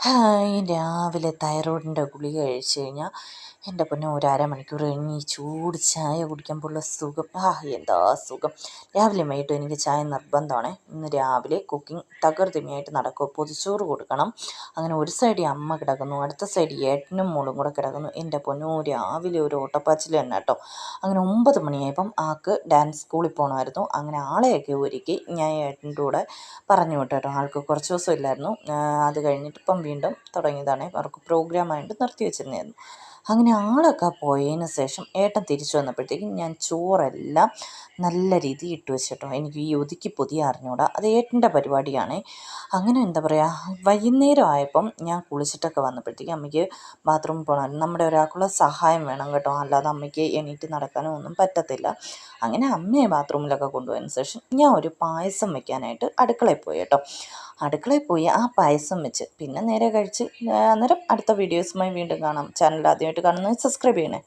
Hi രാവിലെ തൈറോയിഡിൻ്റെ ഗുളിക കഴിച്ച് കഴിഞ്ഞാൽ എൻ്റെ പൊന്നോ ഒരു അരമണിക്കൂർ കഴിഞ്ഞ് ഈ ചൂട് ചായ കുടിക്കുമ്പോഴുള്ള സുഖം എന്താ സുഖം. രാവിലെ വൈകിട്ടും എനിക്ക് ചായ നിർബന്ധമാണ്. ഇന്ന് രാവിലെ കുക്കിംഗ് തകർത്തിമിയായിട്ട് നടക്കും. പൊതിച്ചോറ് കൊടുക്കണം. അങ്ങനെ ഒരു സൈഡിൽ അമ്മ കിടക്കുന്നു, അടുത്ത സൈഡിൽ ഏട്ടനും മോളും കൂടെ കിടക്കുന്നു. എൻ്റെ പൊന്നോ രാവിലെ ഒരു ഓട്ടപ്പാച്ചിൽ തന്നെ കേട്ടോ. അങ്ങനെ 9 മണിയായപ്പം ആൾക്ക് ഡാൻസ് സ്കൂളിൽ പോകണമായിരുന്നു. അങ്ങനെ ആളെയൊക്കെ ഒരുക്കി ഞാൻ ഏട്ടൻ്റെ കൂടെ പറഞ്ഞു വിട്ടു കേട്ടോ. ആൾക്ക് കുറച്ച് ദിവസം ഇല്ലായിരുന്നു. അത് കഴിഞ്ഞിട്ട് ഇപ്പം വീണ്ടും തുടങ്ങിയതാണ്. അവർക്ക് പ്രോഗ്രാമായിട്ട് നിർത്തി വെച്ചിരുന്നായിരുന്നു. അങ്ങനെ ആളൊക്കെ പോയതിന് ശേഷം ഏട്ടൻ തിരിച്ചു വന്നപ്പോഴത്തേക്കും ഞാൻ ചോറെല്ലാം നല്ല രീതിയിൽ ഇട്ട് വെച്ചിട്ടോ. എനിക്ക് ഈ ഒതുക്കി പൊതിയ അറിഞ്ഞൂടാ, അത് ഏട്ടൻ്റെ പരിപാടിയാണ്. അങ്ങനെ എന്താ പറയുക, വൈകുന്നേരം ആയപ്പം ഞാൻ കുളിച്ചിട്ടൊക്കെ വന്നപ്പോഴത്തേക്കും അമ്മയ്ക്ക് ബാത്റൂമിൽ പോകണമായിരുന്നു. നമ്മുടെ ഒരാൾക്കുള്ള സഹായം വേണം കേട്ടോ, അല്ലാതെ അമ്മയ്ക്ക് എണീറ്റ് നടക്കാനോ ഒന്നും പറ്റത്തില്ല. അങ്ങനെ അമ്മയെ ബാത്റൂമിലൊക്കെ കൊണ്ടുപോയതിന് ശേഷം ഞാൻ ഒരു പായസം വെക്കാനായിട്ട് അടുക്കളയിൽ പോയി കേട്ടോ. അടുക്കളയിൽ പോയി ആ പായസം വെച്ച് പിന്നെ നേരെ കഴിച്ച്. അന്നേരം അടുത്ത വീഡിയോസുമായി വീണ്ടും കാണാം. ചാനൽ ആദ്യമായിട്ട് കാണുന്നത് സബ്സ്ക്രൈബ് ചെയ്യണേ.